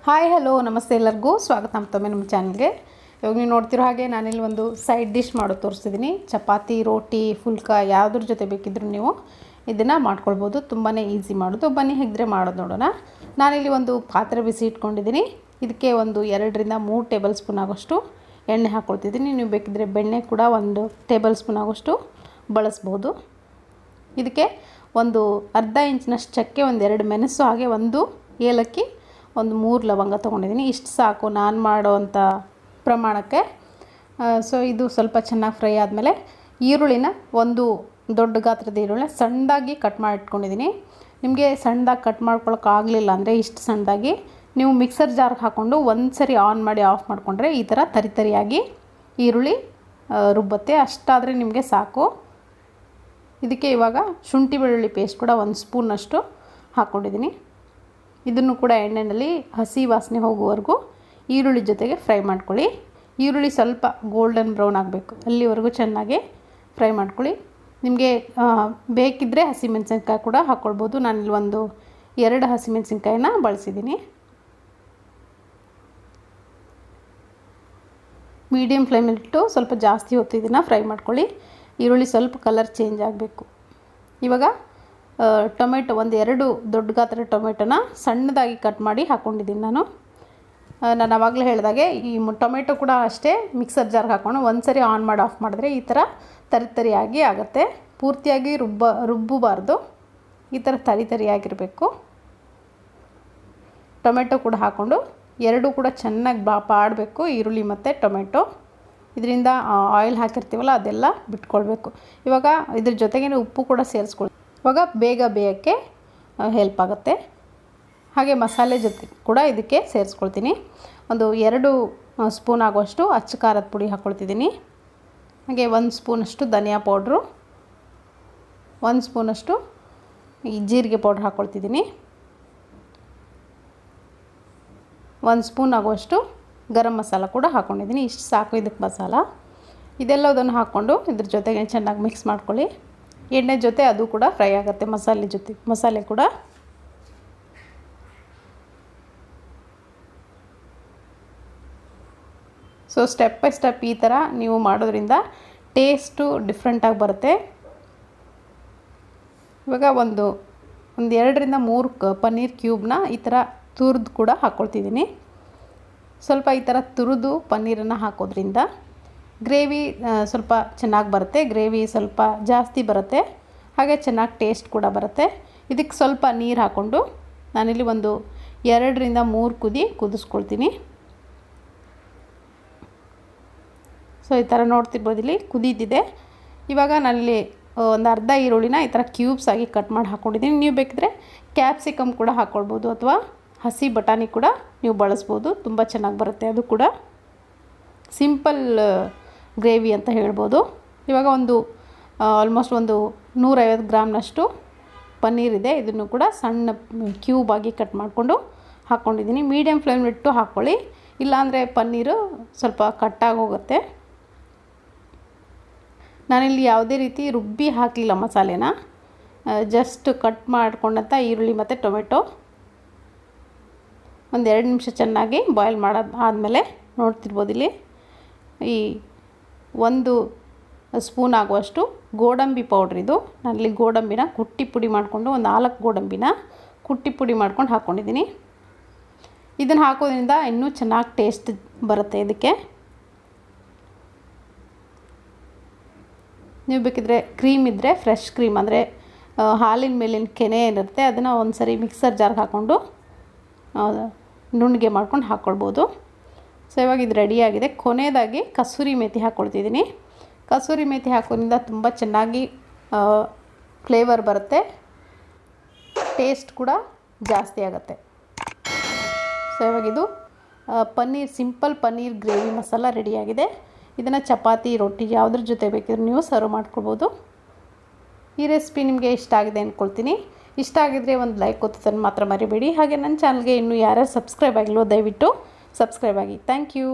Hi hello ನಮಸ್ತೆ ಎಲ್ಲರಿಗೂ ಸ್ವಾಗತ ಮತ್ತೊಮ್ಮೆ ನಮ್ಮ ಚಾನಲ್ಗೆ. ಇವಾಗ ನೀವು ನೋಡ್ತಿರೋ ಹಾಗೆ ನಾನಿಲ್ಲಿ ಒಂದು ಸೈಡ್ ಡಿಶ್ ಮಾಡೋದು ತೋರಿಸ್ತಿದ್ದೀನಿ. ಚಪಾತಿ, ರೋಟಿ, ಫುಲ್ಕ ಯಾವುದ್ರ ಜೊತೆ ಬೇಕಿದ್ರೂ ನೀವು ಇದನ್ನು ಮಾಡ್ಕೊಳ್ಬೋದು. ತುಂಬಾ ಈಸಿ ಮಾಡೋದು. ಬನ್ನಿ ಹೇಗಿದ್ರೆ ಮಾಡೋದು ನೋಡೋಣ. ನಾನಿಲ್ಲಿ ಒಂದು ಪಾತ್ರೆ ಬಿಸಿ ಇಟ್ಕೊಂಡಿದ್ದೀನಿ. ಇದಕ್ಕೆ ಒಂದು 2 ರಿಂದ 3 ಟೇಬಲ್ ಸ್ಪೂನ್ ಆಗೋಷ್ಟು ಎಣ್ಣೆ ಹಾಕ್ಕೊಳ್ತಿದ್ದೀನಿ. ನೀವು ಬೇಕಿದ್ದರೆ ಬೆಣ್ಣೆ ಕೂಡ 1 ಟೇಬಲ್ ಸ್ಪೂನ್ ಆಗೋಷ್ಟು ಬಳಸ್ಬೋದು. ಇದಕ್ಕೆ ಒಂದು ಅರ್ಧ ಇಂಚಿನಷ್ಟು ಚಕ್ಕೆ, 1-2 ಮೆಣಸು, ಹಾಗೆ 1 ಏಲಕ್ಕಿ, 3 ಲವಂಗ ತೊಗೊಂಡಿದ್ದೀನಿ. ಇಷ್ಟು ಸಾಕು ನಾನು ಮಾಡೋವಂಥ ಪ್ರಮಾಣಕ್ಕೆ. ಸೊ ಇದು ಸ್ವಲ್ಪ ಚೆನ್ನಾಗಿ ಫ್ರೈ ಆದಮೇಲೆ ಈರುಳ್ಳಿನ, ಒಂದು ದೊಡ್ಡ ಗಾತ್ರದ ಈರುಳ್ಳಿ ಸಣ್ಣದಾಗಿ ಕಟ್ ಮಾಡಿ ಇಟ್ಕೊಂಡಿದ್ದೀನಿ. ನಿಮಗೆ ಸಣ್ಣದಾಗಿ ಕಟ್ ಮಾಡ್ಕೊಳಕ್ಕಾಗಲಿಲ್ಲ ಅಂದರೆ ಇಷ್ಟು ಸಣ್ಣದಾಗಿ ನೀವು ಮಿಕ್ಸರ್ ಜಾರ್ಗೆ ಹಾಕ್ಕೊಂಡು ಒಂದು ಸರಿ ಆನ್ ಮಾಡಿ ಆಫ್ ಮಾಡಿಕೊಂಡ್ರೆ ಈ ಥರ ತರಿಯಾಗಿ ಈರುಳ್ಳಿ ರುಬ್ಬತ್ತೆ. ಅಷ್ಟಾದರೆ ನಿಮಗೆ ಸಾಕು. ಇದಕ್ಕೆ ಇವಾಗ ಶುಂಠಿ ಬೆಳ್ಳುಳ್ಳಿ ಪೇಸ್ಟ್ ಕೂಡ 1 ಸ್ಪೂನಷ್ಟು ಹಾಕ್ಕೊಂಡಿದ್ದೀನಿ. ಇದನ್ನು ಕೂಡ ಎಣ್ಣೆಯಲ್ಲಿ ಹಸಿ ವಾಸನೆ ಹೋಗುವವರೆಗೂ ಈರುಳ್ಳಿ ಜೊತೆಗೆ ಫ್ರೈ ಮಾಡ್ಕೊಳ್ಳಿ. ಈರುಳ್ಳಿ ಸ್ವಲ್ಪ ಗೋಲ್ಡನ್ ಬ್ರೌನ್ ಆಗಬೇಕು, ಅಲ್ಲಿವರೆಗೂ ಚೆನ್ನಾಗಿ ಫ್ರೈ ಮಾಡ್ಕೊಳ್ಳಿ. ನಿಮಗೆ ಬೇಕಿದ್ದರೆ ಹಸಿಮೆಣಸಿನ್ಕಾಯಿ ಕೂಡ ಹಾಕ್ಕೊಳ್ಬೋದು. ನಾನಿಲ್ಲಿ 2 ಹಸಿಮೆಣಸಿನ್ಕಾಯಿನ ಬಳಸಿದ್ದೀನಿ. ಮೀಡಿಯಮ್ ಫ್ಲೇಮಲ್ಲಿಟ್ಟು ಸ್ವಲ್ಪ ಜಾಸ್ತಿ ಹೊತ್ತು ಇದನ್ನು ಫ್ರೈ ಮಾಡ್ಕೊಳ್ಳಿ. ಈರುಳ್ಳಿ ಸ್ವಲ್ಪ ಕಲರ್ ಚೇಂಜ್ ಆಗಬೇಕು. ಇವಾಗ ಟೊಮೆಟೊ 2 ದೊಡ್ಡ ಗಾತ್ರದ ಟೊಮೆಟೊನ ಸಣ್ಣದಾಗಿ ಕಟ್ ಮಾಡಿ ಹಾಕ್ಕೊಂಡಿದ್ದೀನಿ. ನಾನು ಆವಾಗಲೇ ಹೇಳಿದಾಗೆ ಈ ಟೊಮೆಟೊ ಕೂಡ ಅಷ್ಟೇ ಮಿಕ್ಸರ್ ಜಾರ್ಗೆ ಹಾಕ್ಕೊಂಡು ಒಂದು ಸರಿ ಆನ್ ಮಾಡಿ ಆಫ್ ಮಾಡಿದ್ರೆ ಈ ಥರ ತರಿಯಾಗಿ ಆಗುತ್ತೆ. ಪೂರ್ತಿಯಾಗಿ ರುಬ್ಬಬಾರ್ದು, ಈ ಥರ ತರಿಯಾಗಿರಬೇಕು. ಟೊಮೆಟೊ ಕೂಡ ಹಾಕ್ಕೊಂಡು 2 ಕೂಡ ಚೆನ್ನಾಗಿ ಬಾಡಬೇಕು, ಈರುಳ್ಳಿ ಮತ್ತು ಟೊಮೆಟೊ. ಇದರಿಂದ ಆಯಿಲ್ ಹಾಕಿರ್ತೀವಲ್ಲ ಅದೆಲ್ಲ ಬಿಟ್ಕೊಳ್ಬೇಕು. ಇವಾಗ ಇದ್ರ ಜೊತೆಗೇ ಉಪ್ಪು ಕೂಡ ಸೇರಿಸ್ಕೊಳ್ಳಿ. ಇವಾಗ ಬೇಗ ಬೇಯಕ್ಕೆ ಹೆಲ್ಪ್ ಆಗುತ್ತೆ. ಹಾಗೆ ಮಸಾಲೆ ಜೊತೆ ಕೂಡ ಇದಕ್ಕೆ ಸೇರಿಸ್ಕೊಳ್ತೀನಿ. 2 ಸ್ಪೂನ್ ಆಗುವಷ್ಟು ಅಚ್ಚ ಖಾರದ ಪುಡಿ ಹಾಕ್ಕೊಳ್ತಿದ್ದೀನಿ. ಹಾಗೆ 1 ಸ್ಪೂನಷ್ಟು ಧನಿಯಾ ಪೌಡ್ರು, 1 ಸ್ಪೂನಷ್ಟು ಈ ಜೀರಿಗೆ ಪೌಡ್ರ್ ಹಾಕ್ಕೊಳ್ತಿದ್ದೀನಿ. 1 ಸ್ಪೂನ್ ಆಗುವಷ್ಟು ಗರಂ ಮಸಾಲ ಕೂಡ ಹಾಕ್ಕೊಂಡಿದ್ದೀನಿ. ಇಷ್ಟು ಸಾಕು ಇದಕ್ಕೆ ಮಸಾಲ. ಇದೆಲ್ಲದನ್ನು ಹಾಕ್ಕೊಂಡು ಇದ್ರ ಜೊತೆಗೆ ಚೆನ್ನಾಗಿ ಮಿಕ್ಸ್ ಮಾಡ್ಕೊಳ್ಳಿ. ಎಣ್ಣೆ ಜೊತೆ ಅದು ಕೂಡ ಫ್ರೈ ಆಗುತ್ತೆ, ಮಸಾಲೆ ಕೂಡ. ಸೊ ಸ್ಟೆಪ್ ಬೈ ಸ್ಟೆಪ್ ಈ ಥರ ನೀವು ಮಾಡೋದ್ರಿಂದ ಟೇಸ್ಟು ಡಿಫ್ರೆಂಟಾಗಿ ಬರುತ್ತೆ. ಇವಾಗ ಒಂದು 2 ರಿಂದ 3 ಪನ್ನೀರ್ ಕ್ಯೂಬ್ನ ಈ ಥರ ತುರಿದು ಕೂಡ ಹಾಕ್ಕೊಳ್ತಿದ್ದೀನಿ. ಸ್ವಲ್ಪ ಈ ಥರ ತುರಿದು ಪನ್ನೀರನ್ನು ಹಾಕೋದ್ರಿಂದ ಗ್ರೇವಿ ಸ್ವಲ್ಪ ಚೆನ್ನಾಗಿ ಬರುತ್ತೆ. ಗ್ರೇವಿ ಸ್ವಲ್ಪ ಜಾಸ್ತಿ ಬರುತ್ತೆ, ಹಾಗೆ ಚೆನ್ನಾಗಿ ಟೇಸ್ಟ್ ಕೂಡ ಬರುತ್ತೆ. ಇದಕ್ಕೆ ಸ್ವಲ್ಪ ನೀರು ಹಾಕ್ಕೊಂಡು ನಾನಿಲ್ಲಿ 2 ರಿಂದ 3 ಕುದಿ ಕುದಿಸ್ಕೊಳ್ತೀನಿ. ಸೊ ಈ ಥರ ನೋಡ್ತಿರ್ಬೋದು, ಇಲ್ಲಿ ಕುದೀತಿದೆ. ಇವಾಗ ನಾನಿಲ್ಲಿ ಒಂದು ಅರ್ಧ ಈರುಳ್ಳಿನ ಈ ಥರ ಕ್ಯೂಬ್ಸ್ ಆಗಿ ಕಟ್ ಮಾಡಿ ಹಾಕ್ಕೊಂಡಿದ್ದೀನಿ. ನೀವು ಬೇಕಿದ್ರೆ ಕ್ಯಾಪ್ಸಿಕಮ್ ಕೂಡ ಹಾಕ್ಕೊಳ್ಬೋದು, ಅಥವಾ ಹಸಿ ಬಟಾಣಿ ಕೂಡ ನೀವು ಬಳಸ್ಬೋದು. ತುಂಬ ಚೆನ್ನಾಗಿ ಬರುತ್ತೆ. ಅದು ಕೂಡ ಸಿಂಪಲ್ ಗ್ರೇವಿ ಅಂತ ಹೇಳ್ಬೋದು. ಇವಾಗ ಆಲ್ಮೋಸ್ಟ್ 150 ಗ್ರಾಮ್ನಷ್ಟು ಪನ್ನೀರ್ ಇದೆ. ಇದನ್ನು ಕೂಡ ಸಣ್ಣ ಕ್ಯೂಬ್ ಆಗಿ ಕಟ್ ಮಾಡಿಕೊಂಡು ಹಾಕ್ಕೊಂಡಿದ್ದೀನಿ. ಮೀಡಿಯಮ್ ಫ್ಲೇಮ್ಲಿಟ್ಟು ಹಾಕ್ಕೊಳ್ಳಿ, ಇಲ್ಲಾಂದರೆ ಪನ್ನೀರು ಸ್ವಲ್ಪ ಕಟ್ಟಾಗಿ ಹೋಗುತ್ತೆ. ನಾನಿಲ್ಲಿ ಯಾವುದೇ ರೀತಿ ರುಬ್ಬಿ ಹಾಕಲಿಲ್ಲ ಮಸಾಲೆನ, ಜಸ್ಟ್ ಕಟ್ ಮಾಡ್ಕೊಂಡಂಥ ಈರುಳ್ಳಿ ಮತ್ತು ಟೊಮೆಟೊ 2 ನಿಮಿಷ ಚೆನ್ನಾಗಿ ಬಾಯ್ಲ್ ಆದಮೇಲೆ ನೋಡ್ತಿರ್ಬೋದು, ಇಲ್ಲಿ ಈ 1 ಸ್ಪೂನ್ ಆಗುವಷ್ಟು ಗೋಡಂಬಿ ಪೌಡ್ರ್. ಇದು ನಾನಿಲ್ಲಿ ಗೋಡಂಬಿನ ಕುಟ್ಟಿ ಪುಡಿ ಮಾಡಿಕೊಂಡು 4 ಗೋಡಂಬಿನ ಕುಟ್ಟಿ ಪುಡಿ ಮಾಡ್ಕೊಂಡು ಹಾಕ್ಕೊಂಡಿದ್ದೀನಿ. ಇದನ್ನು ಹಾಕೋದ್ರಿಂದ ಇನ್ನೂ ಚೆನ್ನಾಗಿ ಟೇಸ್ಟ್ ಬರುತ್ತೆ ಇದಕ್ಕೆ. ನೀವು ಬೇಕಿದ್ರೆ ಕ್ರೀಮ್ ಇದ್ದರೆ ಫ್ರೆಶ್ ಕ್ರೀಮ್, ಅಂದರೆ ಹಾಲಿನ ಮೇಲಿನ ಕೆನೆ ಏನಿರುತ್ತೆ ಅದನ್ನು ಒಂದು ಸರಿ ಮಿಕ್ಸರ್ ಜಾರ್ಗೆ ಹಾಕ್ಕೊಂಡು ನುಣ್ಣಗೆ ಮಾಡ್ಕೊಂಡು ಹಾಕ್ಕೊಳ್ಬೋದು. ಸೊ ಇವಾಗ ಇದು ರೆಡಿಯಾಗಿದೆ. ಕೊನೆಯದಾಗಿ ಕಸೂರಿ ಮೇಥಿ ಹಾಕ್ಕೊಳ್ತಿದ್ದೀನಿ. ಕಸೂರಿ ಮೇಥಿ ಹಾಕೋದ್ರಿಂದ ತುಂಬ ಚೆನ್ನಾಗಿ ಫ್ಲೇವರ್ ಬರುತ್ತೆ, ಟೇಸ್ಟ್ ಕೂಡ ಜಾಸ್ತಿ ಆಗುತ್ತೆ. ಸೊ ಇವಾಗ ಇದು ಸಿಂಪಲ್ ಪನ್ನೀರ್ ಗ್ರೇವಿ ಮಸಾಲ ರೆಡಿಯಾಗಿದೆ. ಇದನ್ನು ಚಪಾತಿ, ರೋಟಿ ಯಾವುದ್ರ ಜೊತೆ ಬೇಕಿದ್ರೂ ನೀವು ಸರ್ವ್ ಮಾಡ್ಕೊಳ್ಬೋದು. ಈ ರೆಸಿಪಿ ನಿಮಗೆ ಇಷ್ಟ ಆಗಿದೆ ಅಂದ್ಕೊಳ್ತೀನಿ. ಇಷ್ಟ ಆಗಿದ್ರೆ ಒಂದು ಲೈಕ್ ಒತ್ತೋದನ್ನು ಮಾತ್ರ ಮರಿಬೇಡಿ. ಹಾಗೆ ನನ್ನ ಚಾನಲ್ಗೆ ಇನ್ನೂ ಯಾರ್ಯಾರು ಸಬ್ಸ್ಕ್ರೈಬ್ ಆಗಿಲ್ವೋ ದಯವಿಟ್ಟು ಸಬ್ಸ್ಕ್ರೈಬ್ ಆಗಿ. Thank you.